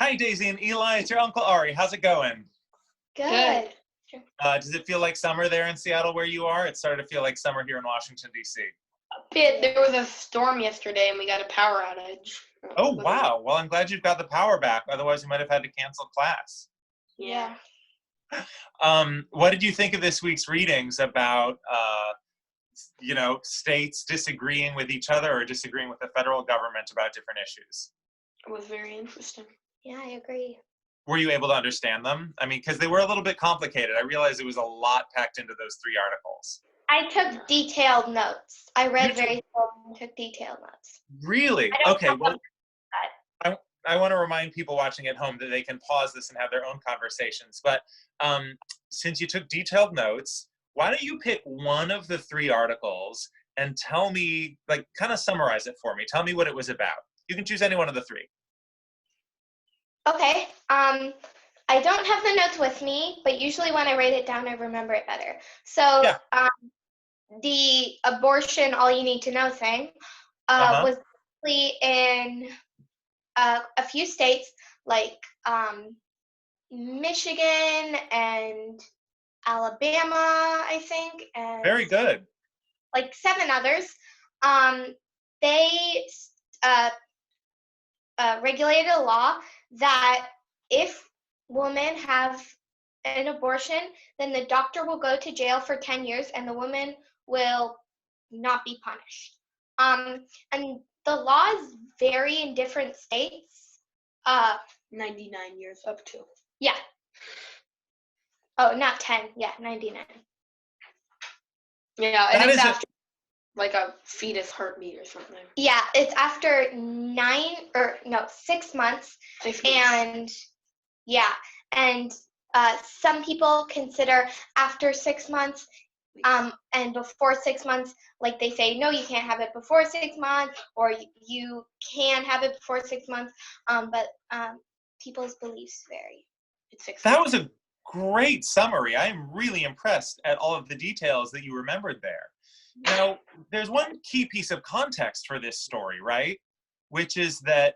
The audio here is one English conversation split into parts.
Hi, Daisy and Eli. It's your Uncle Ari. How's it going? Good. Does it feel like summer there in Seattle where you are? It started to feel like summer here in Washington, D.C. A bit. There was a storm yesterday and we got a power outage. Oh, wow. Well, I'm glad you've got the power back. Otherwise, you might have had to cancel class. Yeah. What did you think of this week's readings about, states disagreeing with each other or disagreeing with the federal government about different issues? It was very interesting. Yeah, I agree. Were you able to understand them? I mean, because they were a little bit complicated. I realized it was a lot packed into those 3 articles. I took detailed notes. I read very slowly and took detailed notes. Really? Okay, well, I want to remind people watching at home that they can pause this and have their own conversations. But since you took detailed notes, why don't you pick one of the 3 articles and tell me, kind of summarize it for me. Tell me what it was about. You can choose any one of the 3. Okay. I don't have the notes with me, but usually when I write it down, I remember it better. So Yeah. The abortion, all you need to know thing was basically in a few states like Michigan and Alabama, I think. And very good. Like 7 others. They regulated a law that if women have an abortion, then the doctor will go to jail for 10 years and the woman will not be punished. And the laws vary in different states. 99 years up to. Yeah. Oh, not 10. Yeah, 99. Yeah, and it's after like a fetus heartbeat or something. Yeah, it's after 6 months. 6 months. And yeah, and some people consider after 6 months and before 6 months, like they say, no, you can't have it before 6 months, or you can have it before 6 months, but people's beliefs vary. It's 6 That months. was a great summary. I am really impressed at all of the details that you remembered there. Now, there's one key piece of context for this story, right? Which is that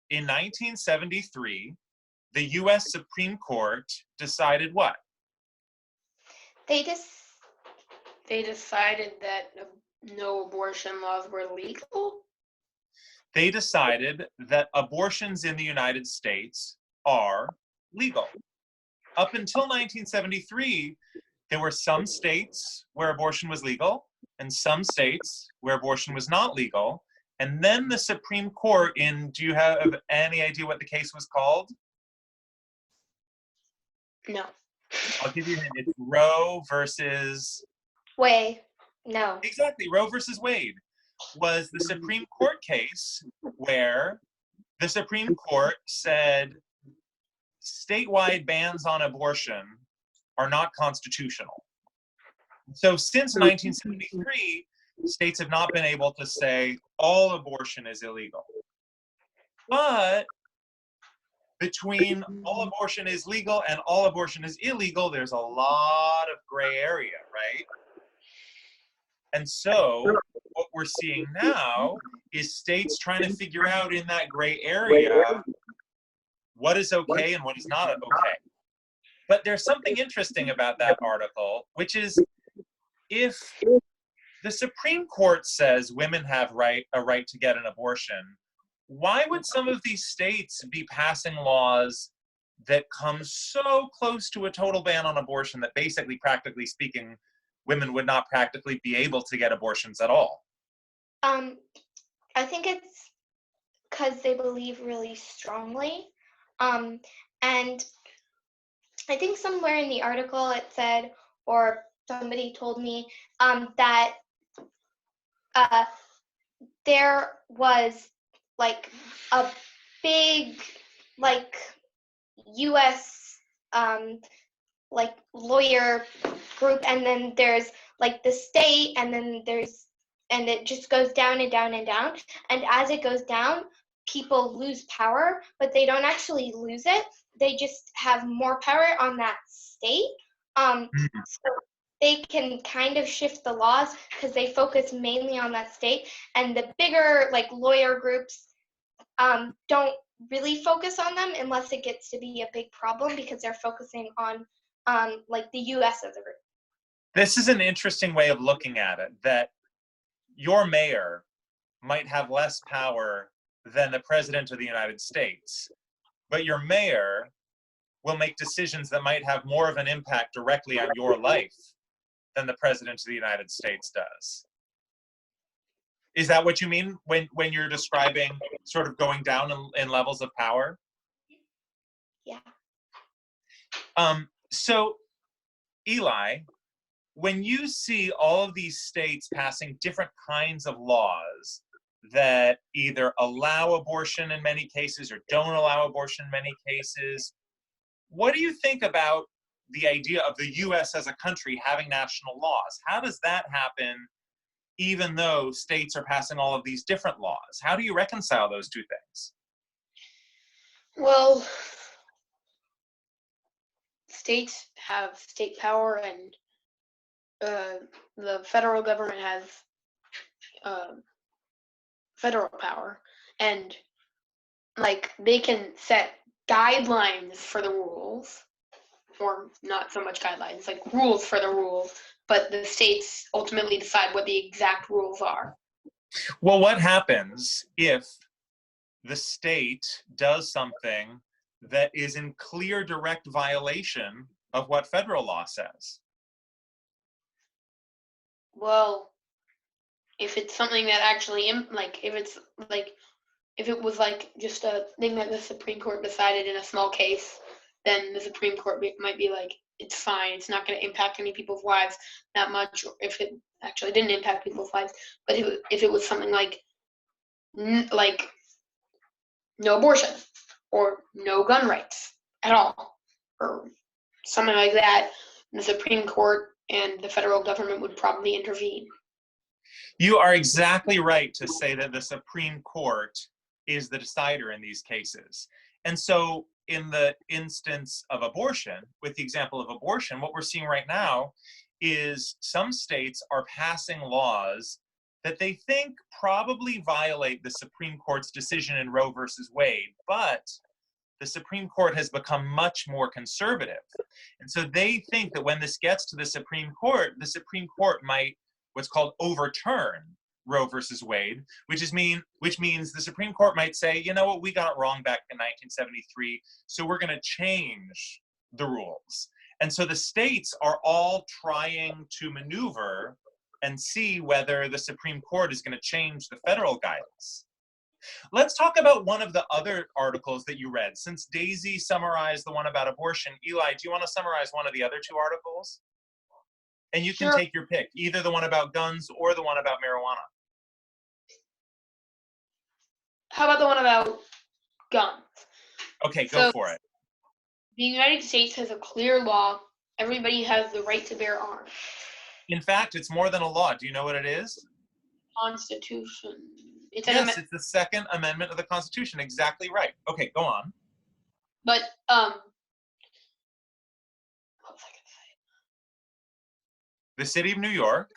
in 1973, the U.S. Supreme Court decided what? They decided that no abortion laws were legal? They decided that abortions in the United States are legal. Up until 1973, there were some states where abortion was legal and some states where abortion was not legal. And then the Supreme Court do you have any idea what the case was called? No. I'll give you a hint. It's Roe versus... Wade. No. Exactly. Roe versus Wade was the Supreme Court case where the Supreme Court said statewide bans on abortion are not constitutional. So since 1973, states have not been able to say all abortion is illegal. But between all abortion is legal and all abortion is illegal, there's a lot of gray area, right? And so what we're seeing now is states trying to figure out in that gray area what is okay and what is not okay. But there's something interesting about that article, which is if the Supreme Court says women have a right to get an abortion, why would some of these states be passing laws that come so close to a total ban on abortion that basically, practically speaking, women would not practically be able to get abortions at all? I think it's because they believe really strongly. And I think somewhere in the article it said, or somebody told me, that there was like a big U.S. Lawyer group, and then there's the state, and then and it just goes down and down and down. And as it goes down, people lose power, but they don't actually lose it. They just have more power on that state. So they can kind of shift the laws because they focus mainly on that state. And the bigger lawyer groups don't really focus on them unless it gets to be a big problem because they're focusing on like the U.S. as a group. This is an interesting way of looking at it, that your mayor might have less power than the president of the United States, but your mayor will make decisions that might have more of an impact directly on your life than the president of the United States does. Is that what you mean when you're describing sort of going down in levels of power? Yeah. So, Eli, when you see all of these states passing different kinds of laws that either allow abortion in many cases or don't allow abortion in many cases, what do you think about the idea of the US as a country having national laws? How does that happen even though states are passing all of these different laws? How do you reconcile those two things? Well, states have state power, and the federal government has federal power, and like they can set guidelines for the rules, or not so much guidelines, like rules for the rules, but the states ultimately decide what the exact rules are. Well, what happens if the state does something that is in clear direct violation of what federal law says? Well, if it's something that actually, if it was like just a thing that the Supreme Court decided in a small case, then the Supreme Court might be like, it's fine, it's not going to impact any people's lives that much, or if it actually didn't impact people's lives. But if it was something like no abortion or no gun rights at all, or something like that, the Supreme Court and the federal government would probably intervene. You are exactly right to say that the Supreme Court is the decider in these cases. And so in the instance of abortion, with the example of abortion, what we're seeing right now is some states are passing laws that they think probably violate the Supreme Court's decision in Roe versus Wade, but the Supreme Court has become much more conservative. And so they think that when this gets to the Supreme Court might what's called overturn Roe versus Wade, which means the Supreme Court might say, you know what, we got it wrong back in 1973, so we're going to change the rules. And so the states are all trying to maneuver and see whether the Supreme Court is going to change the federal guidance. Let's talk about one of the other articles that you read. Since Daisy summarized the one about abortion, Eli, do you want to summarize one of the other two articles? And you can take your pick, either the one about guns or the one about marijuana. How about the one about guns? Okay, go for it. The United States has a clear law. Everybody has the right to bear arms. In fact, it's more than a law. Do you know what it is? Constitution. It's the Second Amendment of the Constitution. Exactly right. Okay, go on. But what was I gonna say? The city of New York.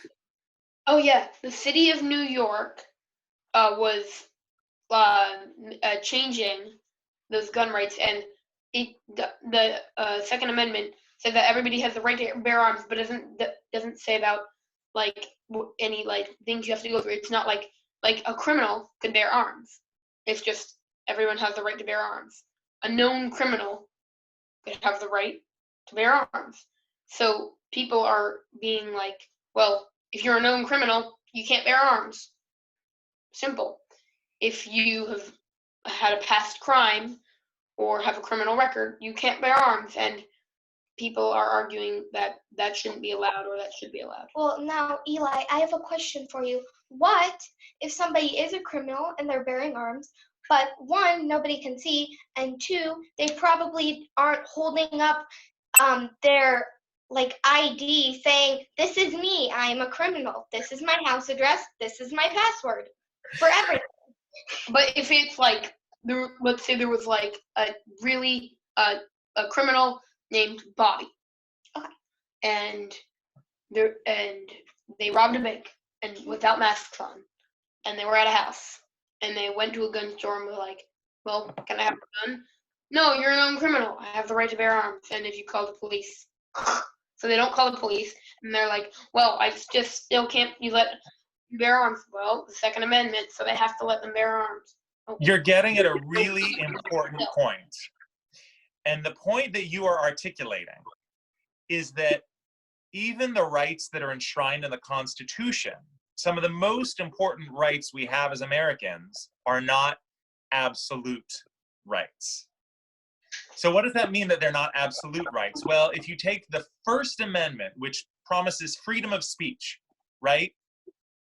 Oh yeah, the city of New York was changing those gun rights, and the Second Amendment said that everybody has the right to bear arms, but doesn't say about like any like things you have to go through. It's not like a criminal could bear arms. It's just everyone has the right to bear arms. A known criminal could have the right to bear arms. So people are being like, well, if you're a known criminal, you can't bear arms. Simple. If you have had a past crime or have a criminal record, you can't bear arms. And people are arguing that that shouldn't be allowed or that should be allowed. Well, now, Eli, I have a question for you. What if somebody is a criminal and they're bearing arms, but one, nobody can see, and two, they probably aren't holding up their like ID saying, this is me, I'm a criminal, this is my house address, this is my password for everything. But if it's like, let's say there was like a really a criminal named Bobby, okay, and they robbed a bank and without masks on, and they were at a house, and they went to a gun store and were like, well, can I have a gun? No, you're a known criminal. I have the right to bear arms. And if you call the police, so they don't call the police, and they're like, well, I just still can't. You let you bear arms. Well, the Second Amendment, so they have to let them bear arms. Oh. You're getting at a really important point. And the point that you are articulating is that even the rights that are enshrined in the Constitution, some of the most important rights we have as Americans, are not absolute rights. So what does that mean that they're not absolute rights? Well, if you take the First Amendment, which promises freedom of speech, right?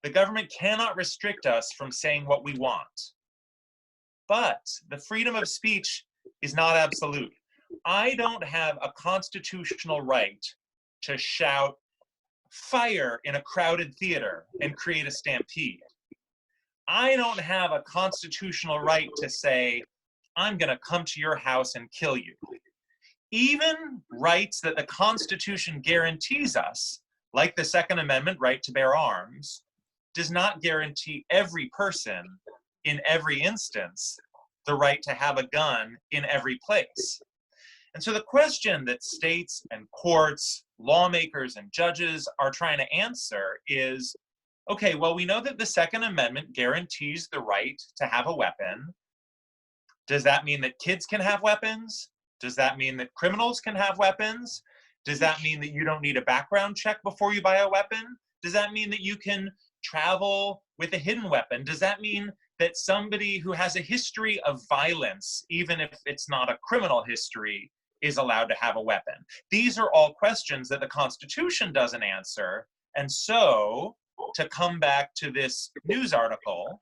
The government cannot restrict us from saying what we want. But the freedom of speech is not absolute. I don't have a constitutional right to shout fire in a crowded theater and create a stampede. I don't have a constitutional right to say, I'm going to come to your house and kill you. Even rights that the Constitution guarantees us, like the Second Amendment right to bear arms, does not guarantee every person in every instance the right to have a gun in every place. And so the question that states and courts, lawmakers and judges are trying to answer is, okay, well, we know that the Second Amendment guarantees the right to have a weapon. Does that mean that kids can have weapons? Does that mean that criminals can have weapons? Does that mean that you don't need a background check before you buy a weapon? Does that mean that you can travel with a hidden weapon? Does that mean that somebody who has a history of violence, even if it's not a criminal history, is allowed to have a weapon? These are all questions that the Constitution doesn't answer. And so, to come back to this news article,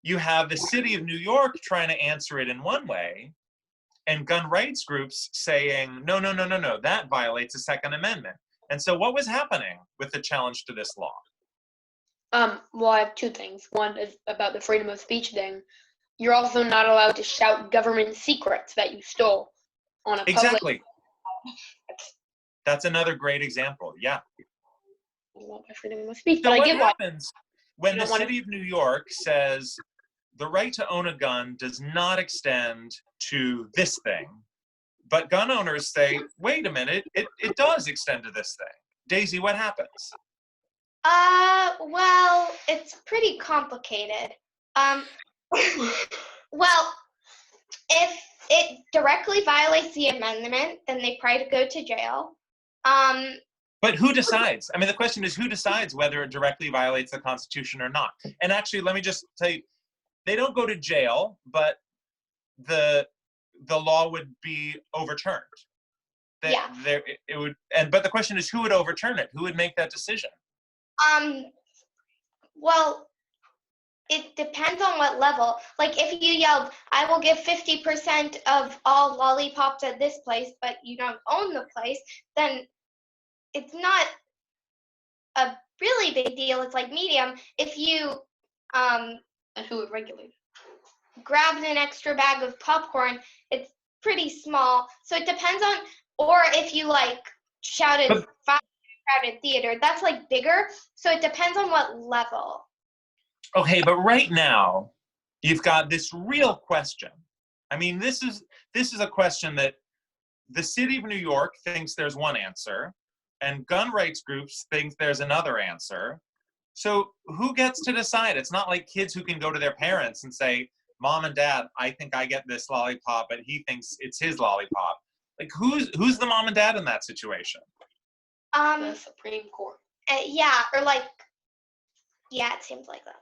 you have the city of New York trying to answer it in one way, and gun rights groups saying, no, no, no, no, no, that violates the Second Amendment. And so what was happening with the challenge to this law? Well, I have two things. One is about the freedom of speech thing. You're also not allowed to shout government secrets that you stole on a public. Exactly. That's another great example. Yeah. I want my freedom of speech, So but what I get why. happens when the city of New York says the right to own a gun does not extend to this thing, but gun owners say, wait a minute, it does extend to this thing? Daisy, what happens? Well, it's pretty complicated. Well, if it directly violates the amendment, then they probably go to jail. But who decides? I mean, the question is, who decides whether it directly violates the Constitution or not? And actually, let me just tell you, they don't go to jail, but the law would be overturned. Yeah. It would, but the question is, who would overturn it? Who would make that decision? Well, it depends on what level. Like, if you yelled, I will give 50% of all lollipops at this place, but you don't own the place, then it's not a really big deal. It's like medium. If you And who would regulate? grabbed an extra bag of popcorn, it's pretty small. So it depends on, or if you like shouted fire in a crowded theater, that's like bigger. So it depends on what level. Okay, but right now, you've got this real question. I mean, this is a question that the city of New York thinks there's one answer, and gun rights groups think there's another answer. So who gets to decide? It's not like kids who can go to their parents and say, Mom and Dad, I think I get this lollipop, but he thinks it's his lollipop. Like, who's the mom and dad in that situation? The Supreme Court. Yeah, or like, yeah, it seems like that.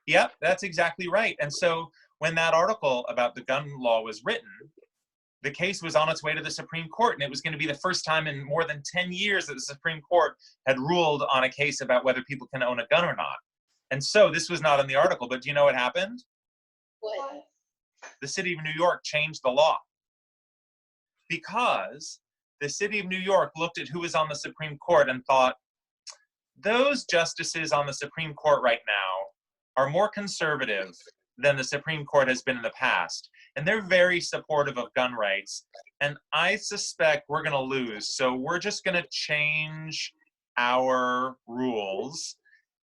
Yep, that's exactly right. And so when that article about the gun law was written, the case was on its way to the Supreme Court, and it was going to be the first time in more than 10 years that the Supreme Court had ruled on a case about whether people can own a gun or not. And so this was not in the article, but do you know what happened? What? The city of New York changed the law because the city of New York looked at who was on the Supreme Court and thought, those justices on the Supreme Court right now are more conservative than the Supreme Court has been in the past. And they're very supportive of gun rights. And I suspect we're going to lose. So we're just going to change our rules.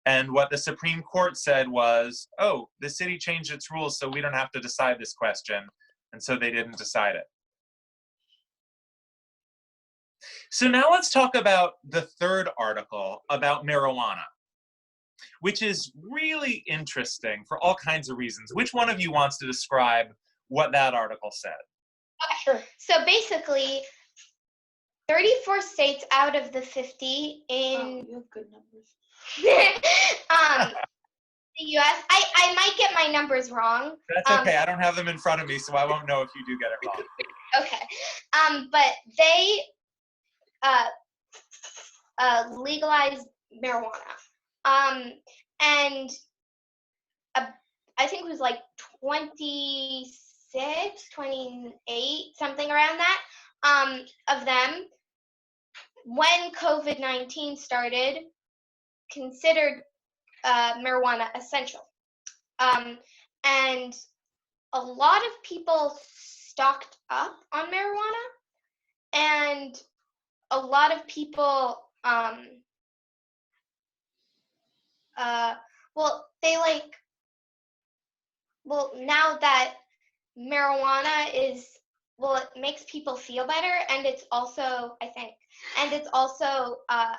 And what the Supreme Court said was, oh, the city changed its rules, so we don't have to decide this question. And so they didn't decide it. So now let's talk about the third article about marijuana, which is really interesting for all kinds of reasons. Which one of you wants to describe what that article said? Sure. So basically, 34 states out of the 50 in you have good numbers. the U.S. I might get my numbers wrong. That's okay. I don't have them in front of me, so I won't know if you do get it wrong. Okay. But they legalized marijuana. And I think it was like 26, 28, something around that, of them, when COVID-19 started, considered marijuana essential. And a lot of people stocked up on marijuana, and a lot of people, now that marijuana is, it makes people feel better, and it's also, I think, and it's also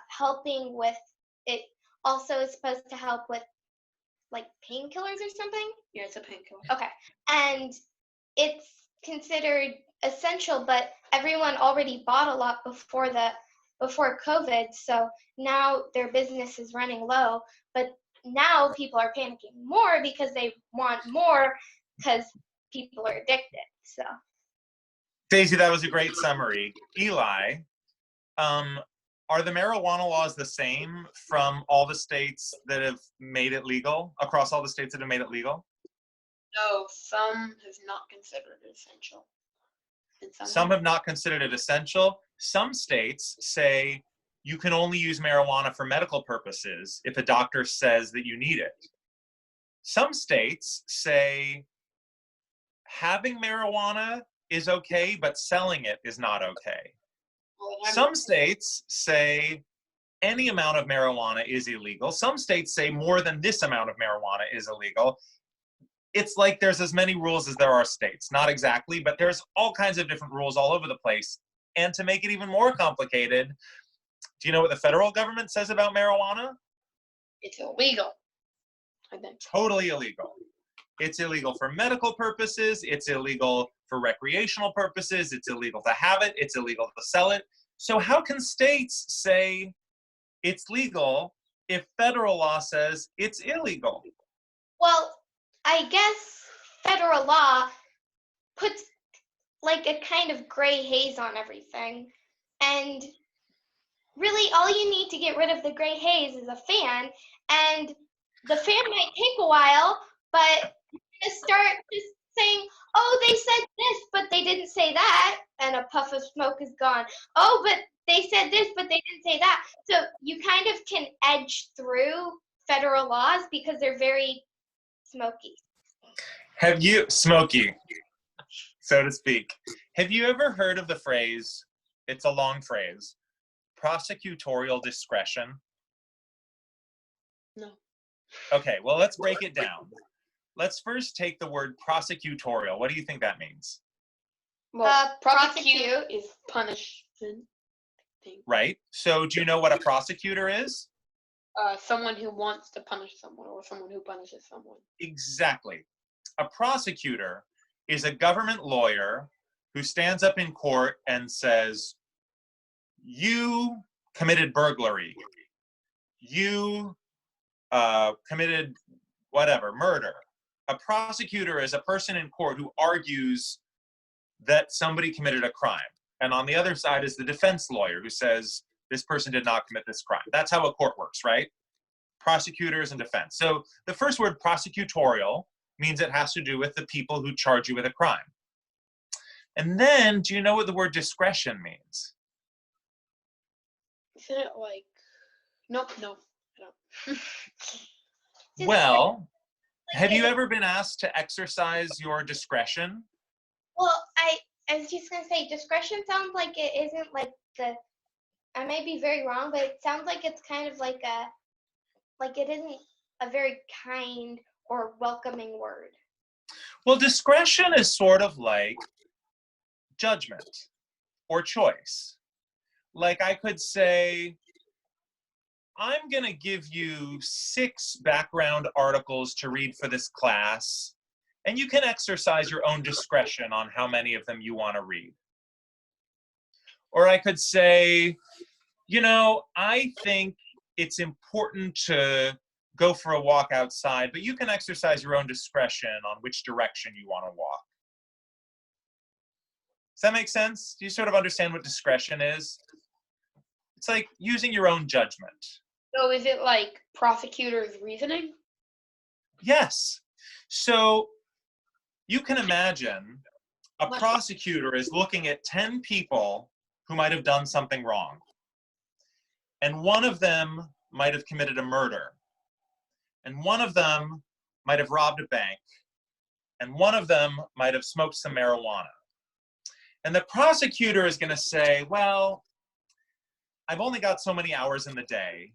helping with, it also is supposed to help with like painkillers or something. Yeah, it's a painkiller. Okay, and it's considered essential, but everyone already bought a lot before COVID, so now their business is running low, but now people are panicking more because they want more because people are addicted. So, Daisy, that was a great summary. Eli, are the marijuana laws the same from all the states that have made it legal, across all the states that have made it legal? No, some have not considered it essential. And Some have not considered it essential. Some states say you can only use marijuana for medical purposes if a doctor says that you need it. Some states say having marijuana is okay, but selling it is not okay. Some states say any amount of marijuana is illegal. Some states say more than this amount of marijuana is illegal. It's like there's as many rules as there are states. Not exactly, but there's all kinds of different rules all over the place. And to make it even more complicated, do you know what the federal government says about marijuana? It's illegal. I think. Totally illegal. It's illegal for medical purposes. It's illegal for recreational purposes. It's illegal to have it. It's illegal to sell it. So how can states say it's legal if federal law says it's illegal? well, I guess federal law puts like a kind of gray haze on everything, and really all you need to get rid of the gray haze is a fan, and the fan might take a while, but you're gonna start just saying, oh, they said this, but they didn't say that, and a puff of smoke is gone. Oh, but they said this, but they didn't say that. So you kind of can edge through federal laws because they're very smoky. Have you, smoky, so to speak, have you ever heard of the phrase, it's a long phrase, prosecutorial discretion? No. Okay, well, let's break it down. Let's first take the word prosecutorial. What do you think that means? Well, prosecute prosecute. is punishment. Thing. Right? So do you know what a prosecutor is? Someone who wants to punish someone, or someone who punishes someone. Exactly. A prosecutor is a government lawyer who stands up in court and says, you committed burglary. You committed whatever, murder. A prosecutor is a person in court who argues that somebody committed a crime. And on the other side is the defense lawyer who says, this person did not commit this crime. That's how a court works, right? Prosecutors and defense. So the first word, prosecutorial, means it has to do with the people who charge you with a crime. And then, do you know what the word discretion means? Isn't it like, no, I don't. Well, have you ever been asked to exercise your discretion? Well, I was just gonna say, discretion sounds like it isn't like the. I may be very wrong, but it sounds like it's kind of like like it isn't a very kind or welcoming word. Well, discretion is sort of like judgment or choice. Like I could say, I'm going to give you 6 background articles to read for this class, and you can exercise your own discretion on how many of them you want to read. Or I could say, I think it's important to go for a walk outside, but you can exercise your own discretion on which direction you want to walk. Does that make sense? Do you sort of understand what discretion is? It's like using your own judgment. So is it like prosecutor's reasoning? Yes. So you can imagine a prosecutor is looking at 10 people who might have done something wrong. And one of them might have committed a murder. And one of them might have robbed a bank. And one of them might have smoked some marijuana. And the prosecutor is going to say, well, I've only got so many hours in the day.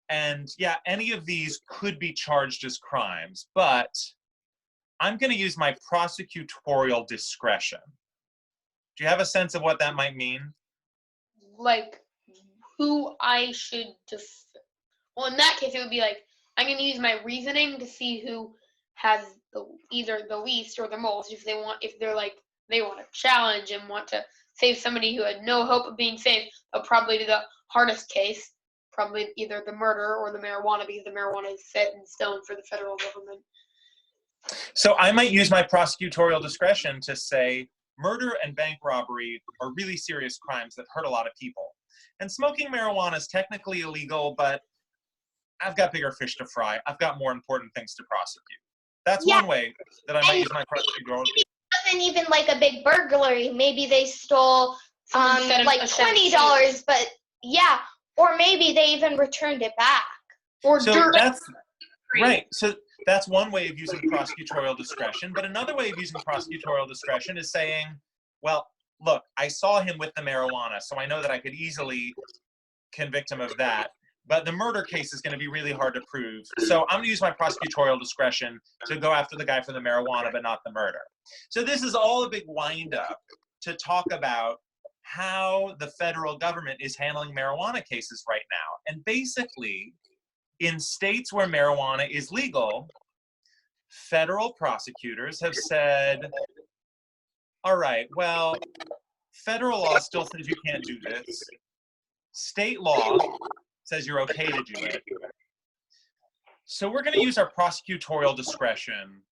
And yeah, any of these could be charged as crimes, but I'm going to use my prosecutorial discretion. Do you have a sense of what that might mean? Like who I should well, in that case, it would be like, I'm going to use my reasoning to see who has either the least or the most. If they're like, they want to challenge and want to save somebody who had no hope of being saved, they'll probably do the hardest case, probably either the murder or the marijuana, because the marijuana is set in stone for the federal government. So I might use my prosecutorial discretion to say, murder and bank robbery are really serious crimes that hurt a lot of people. And smoking marijuana is technically illegal, but I've got bigger fish to fry. I've got more important things to prosecute. That's one way that I might use my prosecutorial. Maybe it wasn't even like a big burglary. Maybe they stole like $20, but yeah, or maybe they even returned it back. Or so that's right. So that's one way of using prosecutorial discretion. But another way of using prosecutorial discretion is saying, well, look, I saw him with the marijuana, so I know that I could easily convict him of that. But the murder case is going to be really hard to prove. So I'm going to use my prosecutorial discretion to go after the guy for the marijuana, but not the murder. So this is all a big wind-up to talk about how the federal government is handling marijuana cases right now. And basically, in states where marijuana is legal, federal prosecutors have said, all right, well, federal law still says you can't do this. State law says you're okay to do it. So we're going to use our prosecutorial discretion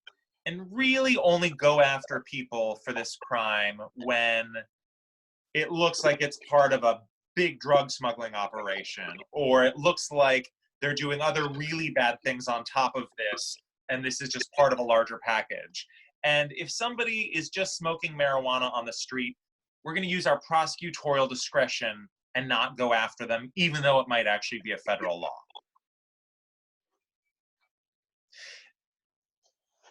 and really only go after people for this crime when it looks like it's part of a big drug smuggling operation, or it looks like they're doing other really bad things on top of this, and this is just part of a larger package. And if somebody is just smoking marijuana on the street, we're going to use our prosecutorial discretion and not go after them, even though it might actually be a federal law.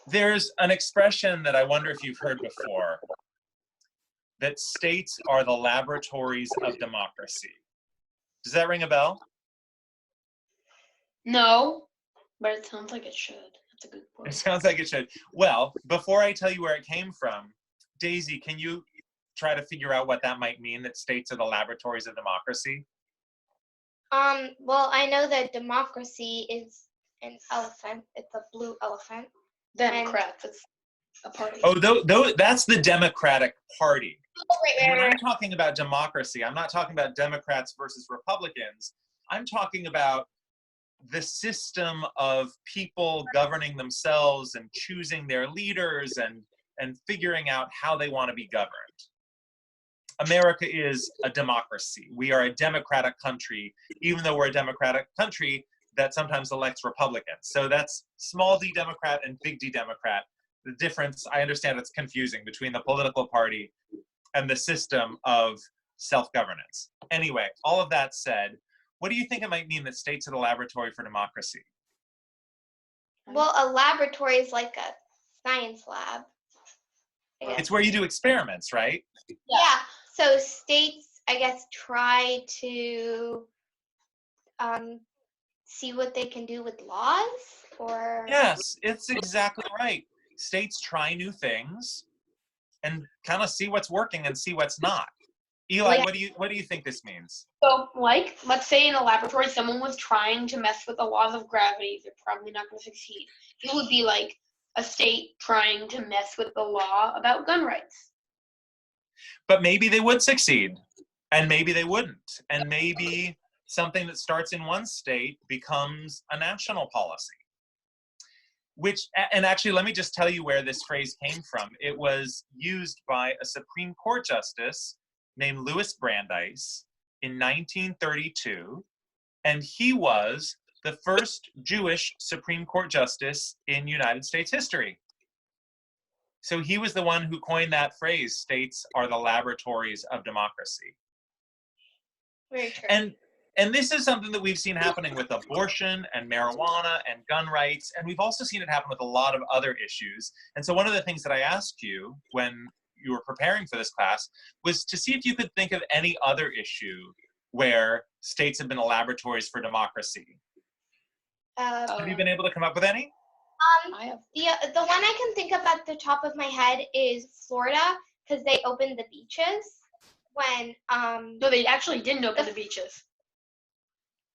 There's an expression that I wonder if you've heard before, that states are the laboratories of democracy. Does that ring a bell? No, but it sounds like it should. That's a good point. It sounds like it should. Well, before I tell you where it came from, Daisy, can you try to figure out what that might mean, that states are the laboratories of democracy? Well, I know that democracy is an elephant. It's a blue elephant. Democrats, it's a party. Oh, that's the Democratic Party. Oh, When right. I'm talking about democracy, I'm not talking about Democrats versus Republicans. I'm talking about the system of people governing themselves and choosing their leaders and figuring out how they want to be governed. America is a democracy. We are a democratic country, even though we're a democratic country that sometimes elects Republicans. So that's small d Democrat and big D Democrat. The difference, I understand it's confusing, between the political party and the system of self-governance. Anyway, all of that said, what do you think it might mean that states are the laboratory for democracy? Well, a laboratory is like a science lab. It's where you do experiments, right? Yeah. So states, I guess, try to see what they can do with laws, or? Yes, it's exactly right. States try new things and kind of see what's working and see what's not. Eli, Like- what do you think this means? So, like, let's say in a laboratory someone was trying to mess with the laws of gravity. They're probably not going to succeed. It would be like a state trying to mess with the law about gun rights. But maybe they would succeed, and maybe they wouldn't, and maybe something that starts in one state becomes a national policy. And actually, let me just tell you where this phrase came from. It was used by a Supreme Court justice named Louis Brandeis in 1932, and he was the first Jewish Supreme Court justice in United States history. So he was the one who coined that phrase, states are the laboratories of democracy. Very true. And this is something that we've seen happening with abortion and marijuana and gun rights, and we've also seen it happen with a lot of other issues. And so one of the things that I asked you when you were preparing for this class was to see if you could think of any other issue where states have been laboratories for democracy. Have you been able to come up with any? I have. The one I can think of at the top of my head is Florida, because they opened the beaches when No, they actually didn't open the beaches.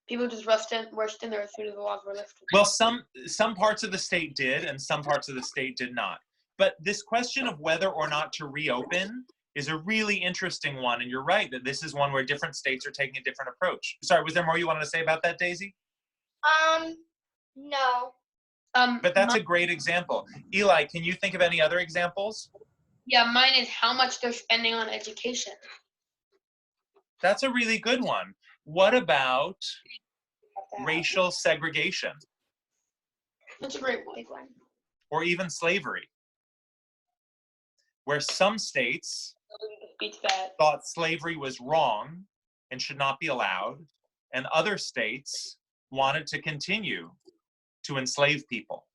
People just rushed in there as soon as the laws were lifted. Well, some parts of the state did, and some parts of the state did not. But this question of whether or not to reopen is a really interesting one, and you're right that this is one where different states are taking a different approach. Sorry, was there more you wanted to say about that, Daisy? no. But that's a great example. Eli, can you think of any other examples? Yeah, mine is how much they're spending on education. That's a really good one. What about racial segregation That's a great one. Big one. or even slavery, where some states Beats that. thought slavery was wrong and should not be allowed, and other states wanted to continue to enslave people.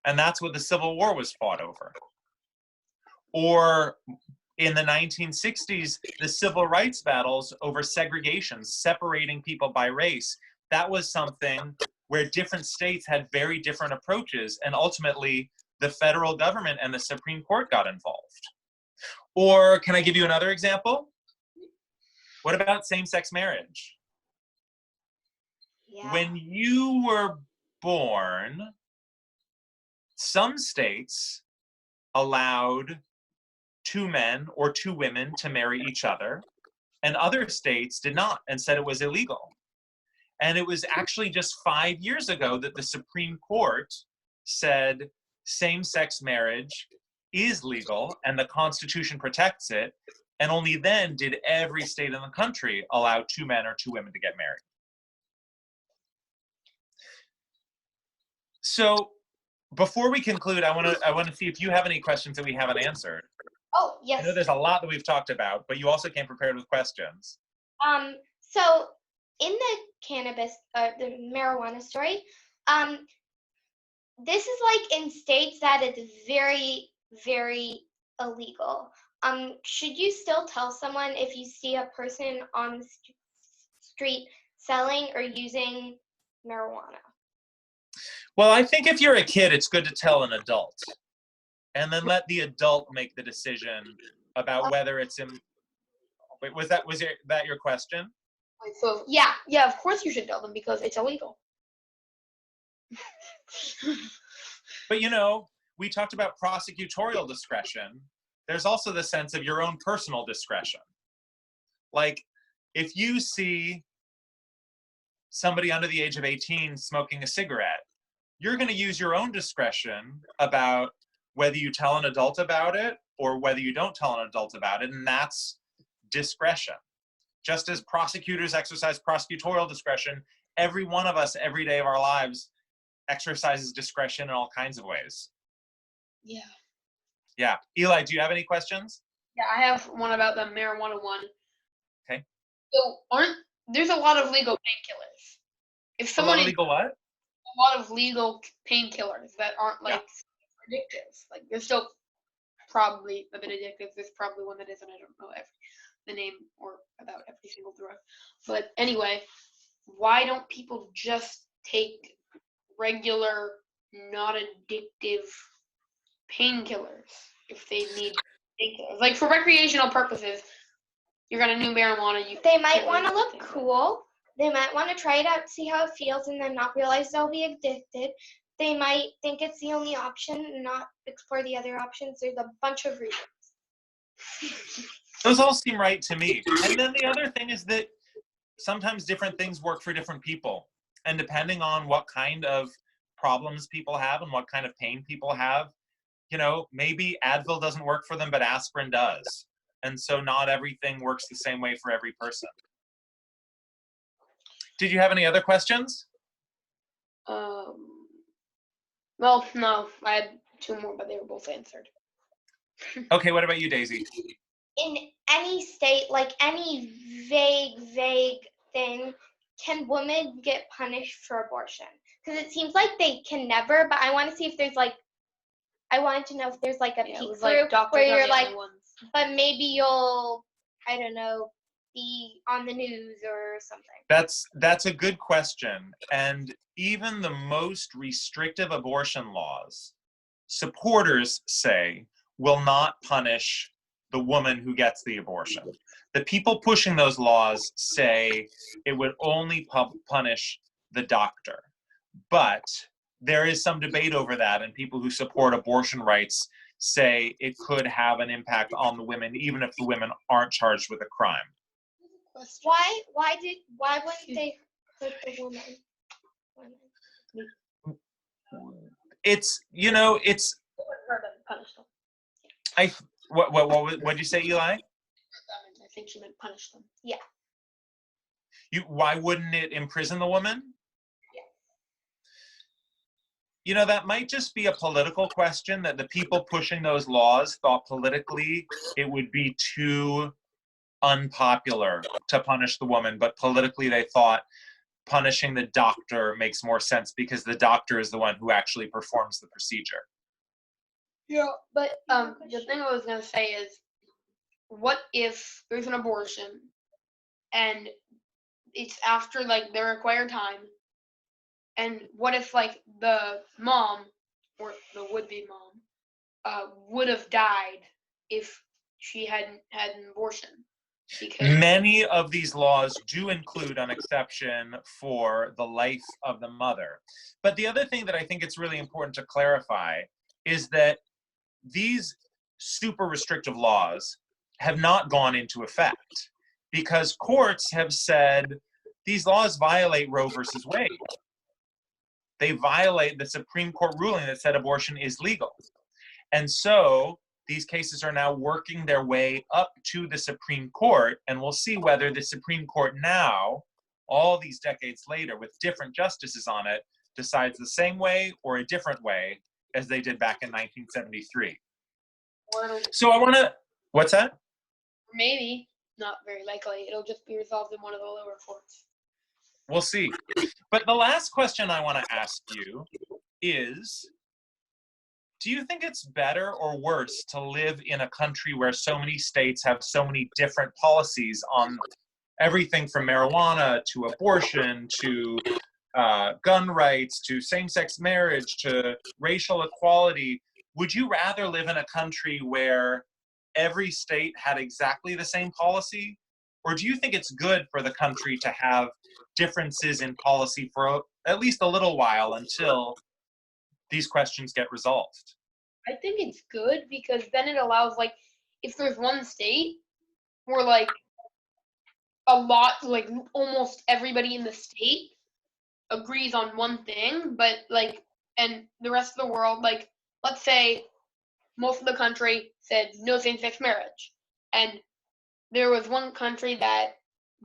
And that's what the Civil War was fought over. Or in the 1960s, the civil rights battles over segregation, separating people by race, that was something where different states had very different approaches, and ultimately the federal government and the Supreme Court got involved. Or can I give you another example? What about same-sex marriage? Yeah. When you were born, some states allowed two men or two women to marry each other, and other states did not and said it was illegal. And it was actually just 5 years ago that the Supreme Court said same-sex marriage is legal and the Constitution protects it, and only then did every state in the country allow two men or two women to get married. So before we conclude, I want to see if you have any questions that we haven't answered. Oh, I yes. know there's a lot that we've talked about, but you also came prepared with questions. So in the cannabis, the marijuana story, this is like in states that it's very, very illegal. Should you still tell someone if you see a person on the street selling or using marijuana? Well, I think if you're a kid, it's good to tell an adult, and then let the adult make the decision about whether it's in. Wait, was that your question? So Yeah. yeah, of course you should tell them because it's illegal. But we talked about prosecutorial discretion. There's also the sense of your own personal discretion. Like, if you see somebody under the age of 18 smoking a cigarette, you're going to use your own discretion about whether you tell an adult about it or whether you don't tell an adult about it, and that's discretion. Just as prosecutors exercise prosecutorial discretion, every one of us every day of our lives exercises discretion in all kinds of ways. Yeah. Yeah. Eli, do you have any questions? Yeah, I have one about the marijuana one. Okay. So there's a lot of legal painkillers. If A someone lot of is legal what? a lot of legal painkillers that aren't like addictive. Like there's still probably a bit addictive. There's probably one that isn't. I don't know the name or about every single drug. But anyway, why don't people just take regular, not addictive painkillers if they need painkillers? Like for recreational purposes, you're gonna do marijuana. They might want to look cool. They might want to try it out, see how it feels, and then not realize they'll be addicted. They might think it's the only option and not explore the other options. There's a bunch of reasons. Those all seem right to me. And then the other thing is that sometimes different things work for different people. And depending on what kind of problems people have and what kind of pain people have, maybe Advil doesn't work for them, but aspirin does. And so not everything works the same way for every person. Did you have any other questions? Well, no, I had two more, but they were both answered. Okay, what about you, Daisy? In any state, like any vague thing, can women get punished for abortion? Because it seems like they can never, but I want to see if there's I wanted to know if there's a peek through where you're but maybe you'll, I don't know, be on the news or something. That's a good question. And even the most restrictive abortion laws, supporters say, will not punish the woman who gets the abortion. The people pushing those laws say it would only punish the doctor. But there is some debate over that, and people who support abortion rights say it could have an impact on the women, even if the women aren't charged with a crime. Why wouldn't they hurt the woman? It's what did you say, Eli? I think she meant punish them. Yeah. Why wouldn't it imprison the woman? Yeah. That might just be a political question, that the people pushing those laws thought politically it would be too unpopular to punish the woman, but politically they thought punishing the doctor makes more sense because the doctor is the one who actually performs the procedure. Yeah, but the thing I was gonna say is, what if there's an abortion and it's after the required time, and what if the mom or the would-be mom would have died if she hadn't had an abortion? Because many of these laws do include an exception for the life of the mother. But the other thing that I think it's really important to clarify is that these super restrictive laws have not gone into effect because courts have said these laws violate Roe versus Wade. They violate the Supreme Court ruling that said abortion is legal. And so these cases are now working their way up to the Supreme Court, and we'll see whether the Supreme Court now, all these decades later, with different justices on it, decides the same way or a different way as they did back in 1973. So I want to, what's that? Maybe, not very likely, it'll just be resolved in one of the lower courts. We'll see. But the last question I want to ask you is, do you think it's better or worse to live in a country where so many states have so many different policies on everything from marijuana to abortion to gun rights to same-sex marriage to racial equality? Would you rather live in a country where every state had exactly the same policy? Or do you think it's good for the country to have differences in policy for at least a little while until these questions get resolved? I think it's good because then it allows, if there's one state where, almost everybody in the state agrees on one thing, but, and the rest of the world, let's say most of the country said no same-sex marriage, and there was one country that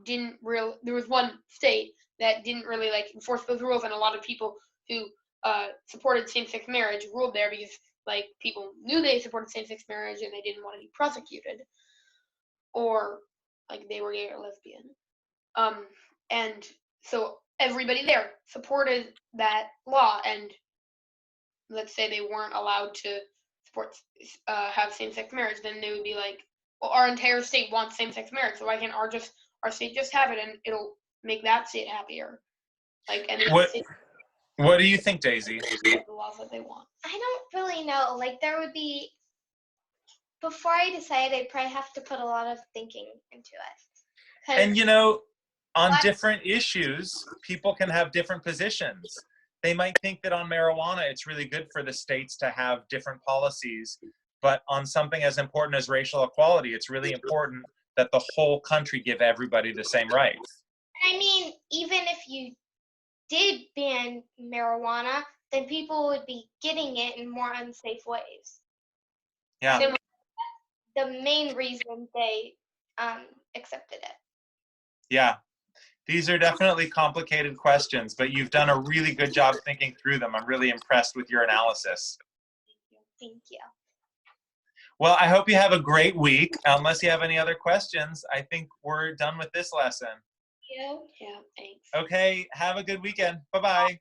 there was one state that didn't really, enforce those rules, and a lot of people who supported same-sex marriage ruled there because people knew they supported same-sex marriage and they didn't want to be prosecuted, or they were gay or lesbian. And so everybody there supported that law, and let's say they weren't allowed to have same-sex marriage, then they would be well, our entire state wants same-sex marriage, so why can't our state just have it, and it'll make that state happier. Like, and What- state What do you think, Daisy? the laws that they want. I don't really know. Like, there would be, before I decide, I'd probably have to put a lot of thinking into it. 'Cause And you know, on What? different issues, people can have different positions. They might think that on marijuana, it's really good for the states to have different policies. But on something as important as racial equality, it's really important that the whole country give everybody the same rights. I mean, even if you did ban marijuana, then people would be getting it in more unsafe ways. Yeah. Same The main reason they accepted it. Yeah. These are definitely complicated questions, but you've done a really good job thinking through them. I'm really impressed with your analysis. Thank you. Well, I hope you have a great week. Unless you have any other questions, I think we're done with this lesson. You. Yeah, thanks. Okay, have a good weekend. Bye-bye.